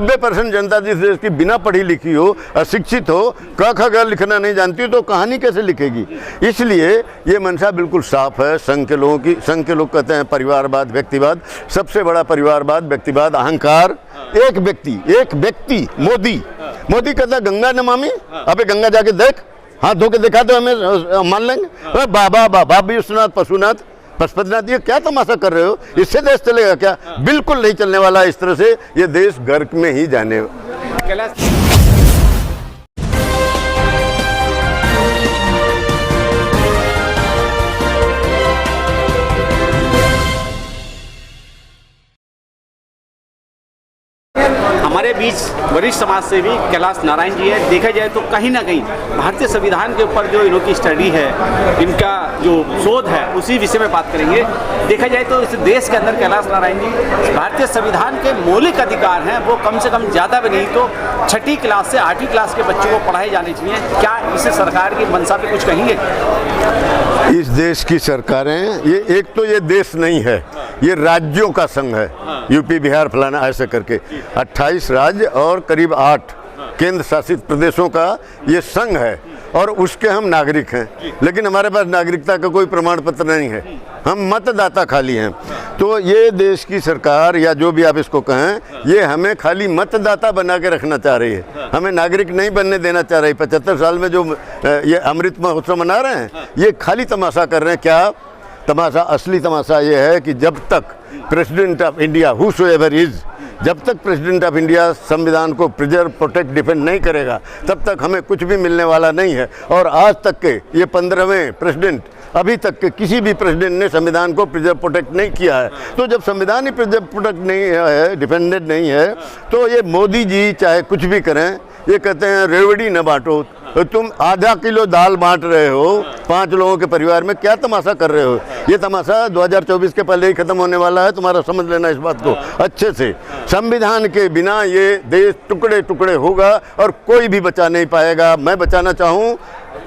90% जनता जिस देश की बिना पढ़ी लिखी हो, अशिक्षित हो, क ख ग लिखना नहीं जानती हो, तो कहानी कैसे लिखेगी। इसलिए ये मंशा बिल्कुल साफ है संघ के लोगों की। संघ के लोग कहते हैं परिवारवाद, व्यक्तिवाद, सबसे बड़ा परिवारवाद, व्यक्तिवाद, अहंकार। एक व्यक्ति मोदी कहता है गंगा नमामि। अबे गंगा जाके देख, हाथ धो के दिखा दो, हमें मान लेंगे। बाबा विश्वनाथ, पशुनाथ, पशुपतिनाथ, ये क्या तमाशा कर रहे हो? इससे देश चलेगा क्या? बिल्कुल नहीं चलने वाला। इस तरह से ये देश गर्क में ही जाने। हमारे बीच वरिष्ठ समाज सेवी कैलाश नारायण जी है। देखा जाए तो कहीं ना कहीं भारतीय संविधान के ऊपर जो इनकी स्टडी है, इनका जो शोध है, उसी विषय में बात करेंगे। देखा जाए तो इस देश के अंदर कैलाश नारायण जी, भारतीय संविधान के मौलिक अधिकार हैं वो कम से कम ज़्यादा भी नहीं तो 6ठी क्लास से 8वीं क्लास के बच्चों को पढ़ाए जाने चाहिए। क्या इसे सरकार की मंशा पे कुछ कहेंगे? इस देश की सरकारें, ये एक तो ये देश नहीं है, ये राज्यों का संघ है। यूपी, बिहार, फलाना ऐसे करके 28 राज्य और करीब 8 केंद्र शासित प्रदेशों का ये संघ है और उसके हम नागरिक हैं। लेकिन हमारे पास नागरिकता का कोई प्रमाण पत्र नहीं है, हम मतदाता खाली हैं। तो ये देश की सरकार या जो भी आप इसको कहें, ये हमें खाली मतदाता बना के रखना चाह रही है, हमें नागरिक नहीं बनने देना चाह रही। 75 साल में जो ये अमृत महोत्सव मना रहे हैं, ये खाली तमाशा कर रहे हैं। क्या तमाशा? असली तमाशा ये है कि जब तक president of India whosoever is, जब तक प्रेसिडेंट ऑफ इंडिया संविधान को प्रिजर्व, प्रोटेक्ट, डिफेंड नहीं करेगा, तब तक हमें कुछ भी मिलने वाला नहीं है। और आज तक के ये 15वें प्रेसिडेंट, अभी तक के किसी भी प्रेसिडेंट ने संविधान को प्रिजर्व, प्रोटेक्ट नहीं किया है। तो जब संविधान ही प्रिजर्व, प्रोटेक्ट नहीं है, डिफेंडेड नहीं है, तो ये मोदी जी चाहे कुछ भी करें, ये कहते हैं रेवड़ी न बांटो। तो तुम आधा किलो दाल बांट रहे हो 5 लोगों के परिवार में, क्या तमाशा कर रहे हो? ये तमाशा 2024 के पहले ही खत्म होने वाला है, तुम्हारा समझ लेना इस बात को अच्छे से। संविधान के बिना ये देश टुकड़े टुकड़े होगा और कोई भी बचा नहीं पाएगा। मैं बचाना चाहूँ,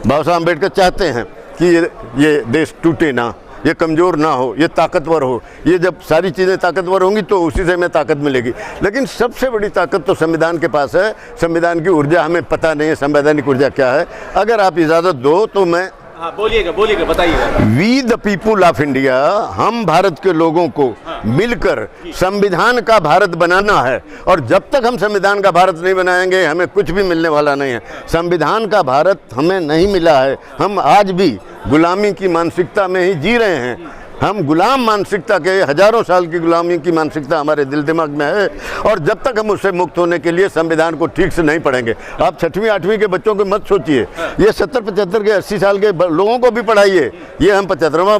बाबा साहब अम्बेडकर चाहते हैं कि ये देश टूटे ना, ये कमज़ोर ना हो, ये ताकतवर हो। ये जब सारी चीज़ें ताकतवर होंगी तो उसी से हमें ताकत मिलेगी। लेकिन सबसे बड़ी ताकत तो संविधान के पास है। संविधान की ऊर्जा हमें पता नहीं है, संवैधानिक ऊर्जा क्या है। अगर आप इजाज़त दो तो मैं बोलिएगा, बताइएगा। We the people of India, हम भारत के लोगों को मिलकर संविधान का भारत बनाना है। और जब तक हम संविधान का भारत नहीं बनाएंगे, हमें कुछ भी मिलने वाला नहीं है। संविधान का भारत हमें नहीं मिला है, हम आज भी गुलामी की मानसिकता में ही जी रहे हैं। हम गुलाम मानसिकता के, हजारों साल की गुलामी की मानसिकता हमारे दिल दिमाग में है। और जब तक हम उससे मुक्त होने के लिए संविधान को ठीक से नहीं पढ़ेंगे, आप 6वीं 8वीं के बच्चों को मत सोचिए, ये 70, 75 के 80 साल के लोगों को भी पढ़ाइए। ये हम 75वां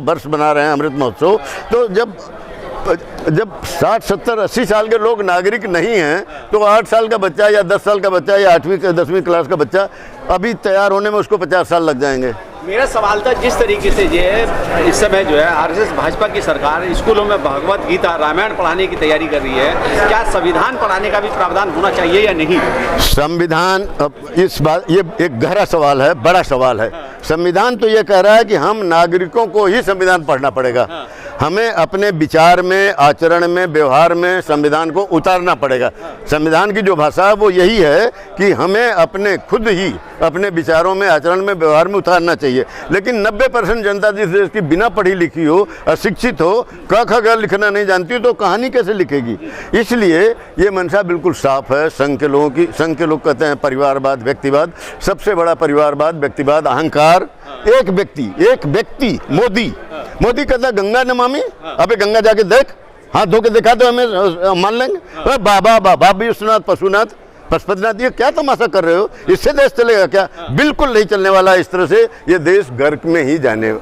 वर्ष बना रहे हैं अमृत महोत्सव। तो जब 60, 70, 80 साल के लोग नागरिक नहीं हैं, तो 8 साल का बच्चा या 10 साल का बच्चा या 8वीं 10वीं क्लास का बच्चा अभी तैयार होने में उसको 50 साल लग जाएंगे। मेरा सवाल था, जिस तरीके से ये इस समय जो है आरएसएस भाजपा की सरकार स्कूलों में भगवत गीता, रामायण पढ़ाने की तैयारी कर रही है, क्या संविधान पढ़ाने का भी प्रावधान होना चाहिए या नहीं? संविधान, इस बात, ये एक गहरा सवाल है, बड़ा सवाल है। संविधान तो ये कह रहा है कि हम नागरिकों को ही संविधान पढ़ना पड़ेगा। हमें अपने विचार में, आचरण में, व्यवहार में संविधान को उतारना पड़ेगा। संविधान की जो भाषा है वो यही है कि हमें अपने खुद ही अपने विचारों में, आचरण में, व्यवहार में उतारना चाहिए। लेकिन 90% जनता जिस देश की बिना पढ़ी लिखी हो, अशिक्षित हो, क ख ग लिखना नहीं जानती हो, तो कहानी कैसे लिखेगी। इसलिए ये मंशा बिल्कुल साफ है संघ के लोगों की। संघ के लोग कहते हैं परिवारवाद, व्यक्तिवाद, सबसे बड़ा परिवारवाद, व्यक्तिवाद, अहंकार। एक व्यक्ति मोदी कहता है गंगा नमामि। अबे गंगा जाके देख, हाथ धो के दिखा दो, हमें मान लेंगे। बाबा विश्वनाथ, पशुनाथ, पशुपतिनाथ, ये क्या तमाशा कर रहे हो? इससे देश चलेगा क्या? बिल्कुल नहीं चलने वाला। इस तरह से ये देश गर्क में ही जाने।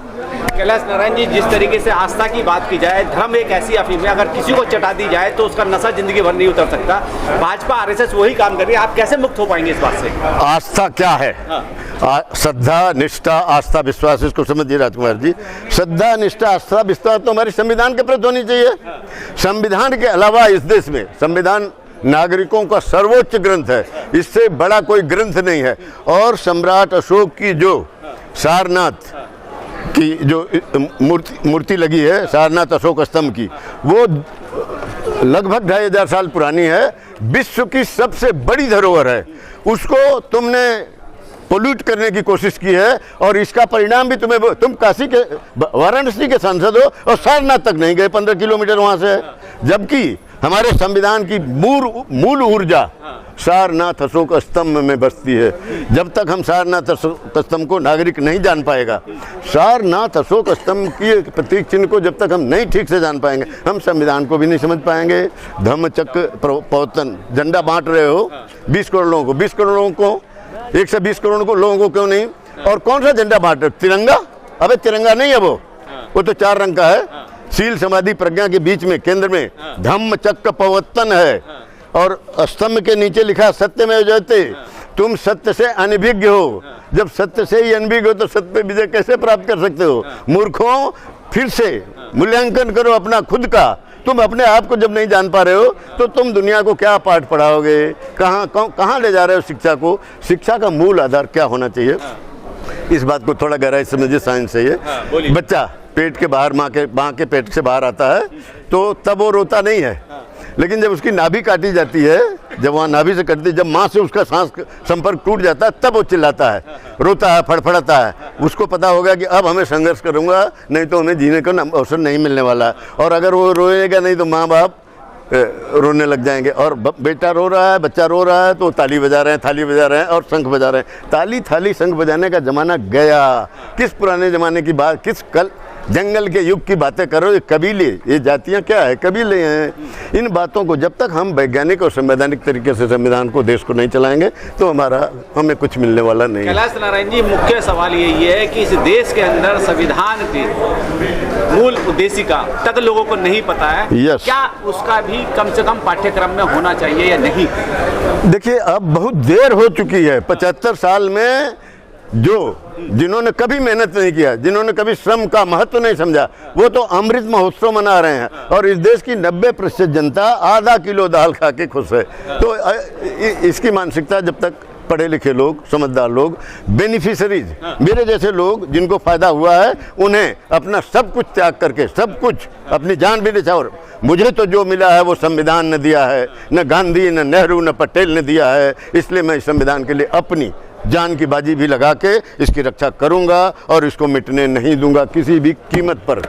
कैलाश नारायण जी, जिस तरीके से आस्था की बात की जाए, धर्म एक ऐसी अफीम है, अगर किसी को चटा दी जाए तो उसका नशा जिंदगी भर नहीं उतर सकता। भाजपा, आरएसएस वही काम कर रही है, आप कैसे मुक्त हो पाएंगे इस बात से? आस्था क्या है? श्रद्धा, निष्ठा, आस्था, विश्वास, इसको समझिए राजकुमार जी। श्रद्धा, निष्ठा, आस्था, विश्वास तो हमारे संविधान के प्रति होनी चाहिए। संविधान के अलावा इस देश में संविधान नागरिकों का सर्वोच्च ग्रंथ है, इससे बड़ा कोई ग्रंथ नहीं है। और सम्राट अशोक की जो सारनाथ की जो मूर्ति लगी है, सारनाथ अशोक स्तंभ की, वो लगभग 2500 साल पुरानी है, विश्व की सबसे बड़ी धरोहर है, उसको तुमने पोल्यूट करने की कोशिश की है और इसका परिणाम भी तुम काशी के वाराणसी के सांसद हो और सारनाथ तक नहीं गए, 15 किलोमीटर वहाँ से है, जबकि हमारे संविधान की मूल ऊर्जा सारनाथ अशोक स्तंभ में बसती है। जब तक हम सारनाथ अशोक स्तंभ को नागरिक नहीं जान पाएगा, सारनाथ अशोक स्तंभ की प्रतीक चिन्ह को जब तक हम नहीं ठीक से जान पाएंगे, हम संविधान को भी नहीं समझ पाएंगे। धम्म चक्र प्रवर्तन झंडा बांट रहे हो 20 करोड़ लोगों को, 20 करोड़ लोगों को, 120 करोड़ लोगों को क्यों नहीं? और कौन सा झंडा बांट रहे हो? तिरंगा? अबे तिरंगा नहीं है वो तो 4 रंग का है। शील समाधि प्रज्ञा के बीच में केंद्र में धम्म चक्र प्रवर्तन है और स्तंभ के नीचे लिखा सत्य में जयते। तुम सत्य से अनभिज्ञ हो, जब सत्य से ही अनभिज्ञ हो तो सत्य पे विजय कैसे प्राप्त कर सकते हो? मूर्खों, फिर से मूल्यांकन करो अपना खुद का। तुम अपने आप को जब नहीं जान पा रहे हो तो तुम दुनिया को क्या पाठ पढ़ाओगे? कहाँ ले जा रहे हो शिक्षा को? शिक्षा का मूल आधार क्या होना चाहिए? इस बात को थोड़ा गहराई समझिए, साइंस से ये बच्चा पेट के बाहर माँ के पेट से बाहर आता है तो तब वो रोता नहीं है, लेकिन जब उसकी नाभि काटी जाती है, जब वहाँ नाभि से कटती, जब माँ से उसका सांस संपर्क टूट जाता है तब वो चिल्लाता है, रोता है, फड़फड़ाता है। उसको पता होगा कि अब हमें संघर्ष करूँगा, नहीं तो हमें जीने का अवसर नहीं मिलने वाला। और अगर वो रोएगा नहीं तो माँ बाप रोने लग जाएंगे। और बेटा रो रहा है, बच्चा रो रहा है तो ताली बजा रहे हैं, थाली बजा रहे हैं और शंख बजा रहे हैं। ताली थाली शंख बजाने का ज़माना गया। किस पुराने ज़माने की बात, किस कल जंगल के युग की बातें करो? ये कबीले, ये जातियां क्या है? कबीले हैं। इन बातों को जब तक हम वैज्ञानिक और संवैधानिक तरीके से संविधान को, देश को नहीं चलाएंगे तो हमें कुछ मिलने वाला नहीं है। कैलाश नारायण जी, मुख्य सवाल यही है कि इस देश के अंदर संविधान की मूल उद्देशिका तक लोगों को नहीं पता है। क्या उसका भी कम से कम पाठ्यक्रम में होना चाहिए या नहीं? देखिए, अब बहुत देर हो चुकी है। 75 साल में जिन्होंने कभी मेहनत नहीं किया, जिन्होंने कभी श्रम का महत्व नहीं समझा, वो तो अमृत महोत्सव मना रहे हैं और इस देश की 90% जनता आधा किलो दाल खा के खुश है। तो इसकी मानसिकता जब तक पढ़े लिखे लोग, समझदार लोग, बेनिफिशरीज मेरे जैसे लोग जिनको फायदा हुआ है, उन्हें अपना सब कुछ त्याग करके, सब कुछ अपनी जान भी निछावर, मुझे तो जो मिला है वो संविधान ने दिया है, न गांधी, न नेहरू, न पटेल ने दिया है, इसलिए मैं इस संविधान के लिए अपनी जान की बाजी भी लगा के इसकी रक्षा करूंगा और इसको मिटने नहीं दूंगा किसी भी कीमत पर।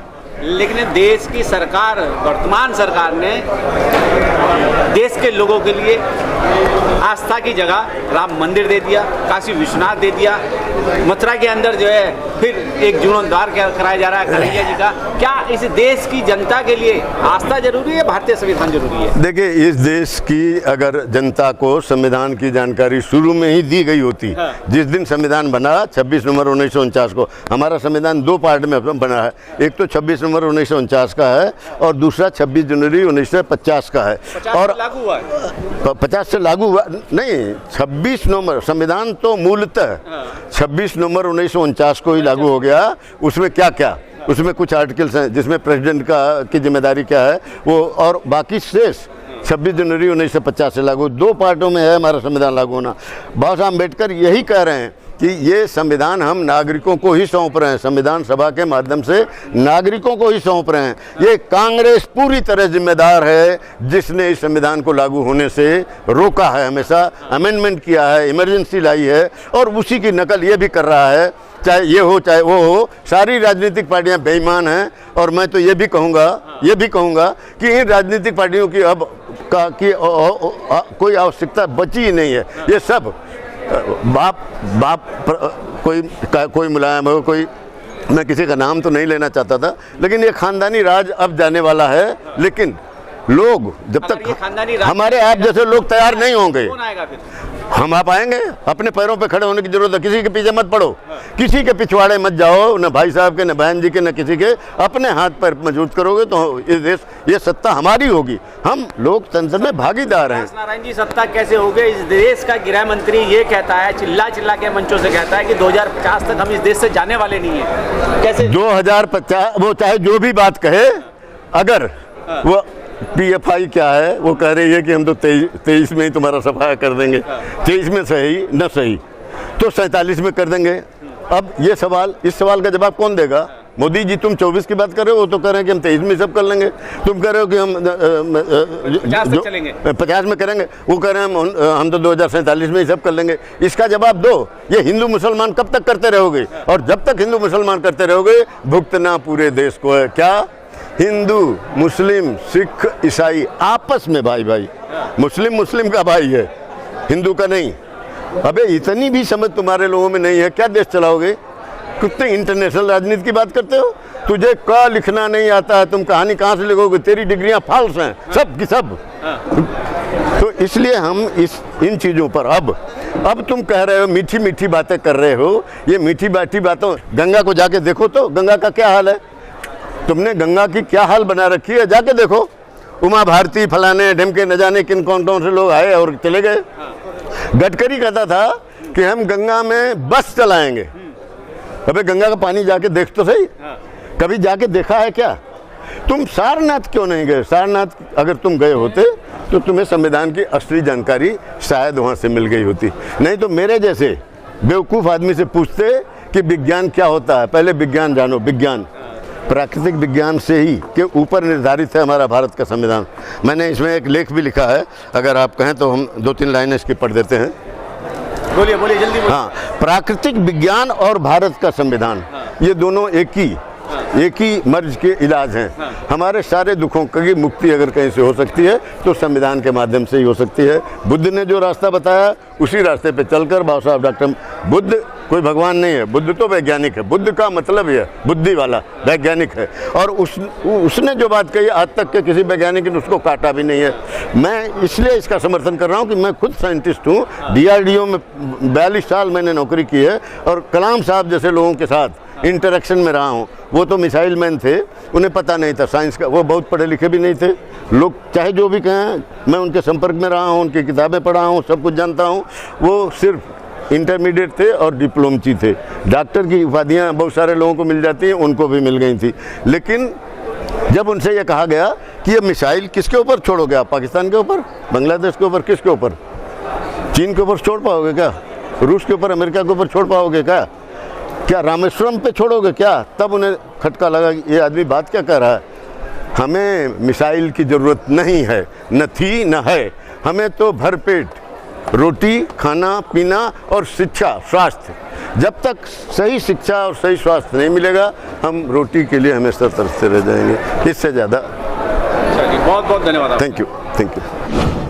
लेकिन देश की सरकार, वर्तमान सरकार ने देश के लोगों के लिए आस्था की जगह राम मंदिर दे दिया, काशी विश्वनाथ दे दिया, मथुरा के अंदर जो है फिर एक जीर्णोद्धार कराया जा रहा है कन्हैया जी का। क्या इस देश की जनता के लिए आस्था जरूरी है, भारतीय संविधान जरूरी है? देखिए, इस देश की अगर जनता को संविधान की जानकारी शुरू में ही दी गई होती, जिस दिन संविधान बना 26 नवंबर 1949 को, हमारा संविधान 2 पार्ट में बना है, एक तो 26 नवंबर 1949 का है और दूसरा 26 जनवरी 1950 का है। 50 और लागू हुआ है? 50 से लागू हुआ नहीं, 26 नवंबर संविधान तो मूलतः 26 नवंबर 1949 को ही लागू हो गया। उसमें क्या उसमें कुछ आर्टिकल्स हैं जिसमें प्रेसिडेंट की जिम्मेदारी क्या है वो, और बाकी शेष 26 जनवरी 1950 से लागू, 2 पार्टों में है हमारा संविधान लागू होना। बाबा साहब अम्बेडकर यही कह रहे हैं कि ये संविधान हम नागरिकों को ही सौंप रहे हैं, संविधान सभा के माध्यम से नागरिकों को ही सौंप रहे हैं। ये कांग्रेस पूरी तरह जिम्मेदार है जिसने इस संविधान को लागू होने से रोका है, हमेशा अमेंडमेंट किया है, इमरजेंसी लाई है और उसी की नकल ये भी कर रहा है, चाहे ये हो चाहे वो हो। सारी राजनीतिक पार्टियां बेईमान हैं और मैं तो ये भी कहूँगा कि इन राजनीतिक पार्टियों की अब कोई आवश्यकता बची ही नहीं है। ये सब कोई मुलायम हो, कोई, मैं किसी का नाम तो नहीं लेना चाहता था, लेकिन ये खानदानी राज अब जाने वाला है। लेकिन लोग जब तक हमारे आप जैसे लोग तैयार नहीं होंगे, कौन आएगा फिर? हम आप आएंगे। अपने पैरों पे खड़े होने की जरूरत है, किसी के पीछे मत पड़ो, किसी के पिछवाड़े मत जाओ, न भाई साहब के, न बहन जी के, न किसी के। अपने हाथ पैर मजबूत करोगे तो ये देश, ये सत्ता हमारी होगी। हम लोकतंत्र में भागीदार हैं। नारायण जी, सत्ता कैसे होगी? इस देश का गृह मंत्री ये कहता है, चिल्ला के मंचों से कहता है कि 2050 तक हम इस देश से जाने वाले नहीं है। कैसे 2050? वो चाहे जो भी बात कहे, अगर वो PFI क्या है, वो कह रही है कि हम तो 23 में ही तुम्हारा सफाया कर देंगे, 23 में सही न सही तो 47 में कर देंगे। अब ये सवाल, इस सवाल का जवाब कौन देगा? मोदी जी तुम 24 की बात कर रहे हो, वो तो कह रहे हैं कि हम 23 में सब कर लेंगे। तुम कह रहे हो कि हम 50 में करेंगे, वो कह रहे हैं हम तो 2047 में ही सब कर लेंगे। इसका जवाब दो। ये हिंदू मुसलमान कब तक करते रहोगे? और जब तक हिंदू मुसलमान करते रहोगे, भुगतना पूरे देश को है। क्या? हिंदू मुस्लिम सिख ईसाई आपस में भाई भाई, मुस्लिम का भाई है, हिंदू का नहीं। अबे इतनी भी समझ तुम्हारे लोगों में नहीं है, क्या देश चलाओगे? कितने इंटरनेशनल राजनीति की बात करते हो? तुझे क्या लिखना नहीं आता है, तुम कहानी कहाँ से लिखोगे? तेरी डिग्रियां फाल्स हैं सब की सब। तो इसलिए हम इन चीज़ों पर अब तुम कह रहे हो मीठी मीठी बातें कर रहे हो। ये मीठी बैठी बातों, गंगा को जाके देखो तो गंगा का क्या हाल है। तुमने गंगा की क्या हाल बना रखी है, जाके देखो। उमा भारती फलाने ढमके न जाने किन कौन से लोग आए और चले गए। गडकरी कहता था कि हम गंगा में बस चलाएंगे। अबे गंगा का पानी जाके देख तो सही, कभी जाके देखा है क्या? तुम सारनाथ क्यों नहीं गए? सारनाथ अगर तुम गए होते तो तुम्हें संविधान की असली जानकारी शायद वहाँ से मिल गई होती। नहीं तो मेरे जैसे बेवकूफ़ आदमी से पूछते कि विज्ञान क्या होता है। पहले विज्ञान जानो। विज्ञान प्राकृतिक विज्ञान से ही के ऊपर निर्धारित है हमारा भारत का संविधान। मैंने इसमें एक लेख भी लिखा है, अगर आप कहें तो हम 2-3 लाइनें इसकी पढ़ देते हैं। बोलिए बोलिए जल्दी बोलिए। हाँ, प्राकृतिक विज्ञान और भारत का संविधान, ये दोनों एक ही मर्ज के इलाज हैं। हमारे सारे दुखों की मुक्ति अगर कहीं से हो सकती है तो संविधान के माध्यम से ही हो सकती है। बुद्ध ने जो रास्ता बताया उसी रास्ते पे चलकर बाबा साहब डॉक्टर बुद्ध कोई भगवान नहीं है, बुद्ध तो वैज्ञानिक है। बुद्ध का मतलब है बुद्धि वाला, वैज्ञानिक है। और उसने जो बात कही आज तक के किसी वैज्ञानिक ने उसको काटा भी नहीं है। मैं इसलिए इसका समर्थन कर रहा हूँ कि मैं खुद साइंटिस्ट हूँ। DRDO में 42 साल मैंने नौकरी की है और कलाम साहब जैसे लोगों के साथ इंटरेक्शन में रहा हूँ। वो तो मिसाइल मैन थे, उन्हें पता नहीं था साइंस का, वो बहुत पढ़े लिखे भी नहीं थे। लोग चाहे जो भी कहें, मैं उनके संपर्क में रहा हूँ, उनकी किताबें पढ़ा हूँ, सब कुछ जानता हूँ। वो सिर्फ इंटरमीडिएट थे और डिप्लोमची थे। डॉक्टर की उपाधियाँ बहुत सारे लोगों को मिल जाती हैं, उनको भी मिल गई थी। लेकिन जब उनसे ये कहा गया कि ये मिसाइल किसके ऊपर छोड़ोगे आप? पाकिस्तान के ऊपर, बांग्लादेश के ऊपर, किसके ऊपर? चीन के ऊपर छोड़ पाओगे क्या? रूस के ऊपर, अमेरिका के ऊपर छोड़ पाओगे क्या रामेश्वरम पे छोड़ोगे क्या? तब उन्हें खटका लगा कि ये आदमी बात क्या कर रहा है। हमें मिसाइल की ज़रूरत नहीं है, न थी न है। हमें तो भरपेट रोटी, खाना पीना और शिक्षा, स्वास्थ्य। जब तक सही शिक्षा और सही स्वास्थ्य नहीं मिलेगा, हम रोटी के लिए हमेशा तरसते रह जाएंगे। इससे ज़्यादा। बहुत बहुत धन्यवाद। Thank you.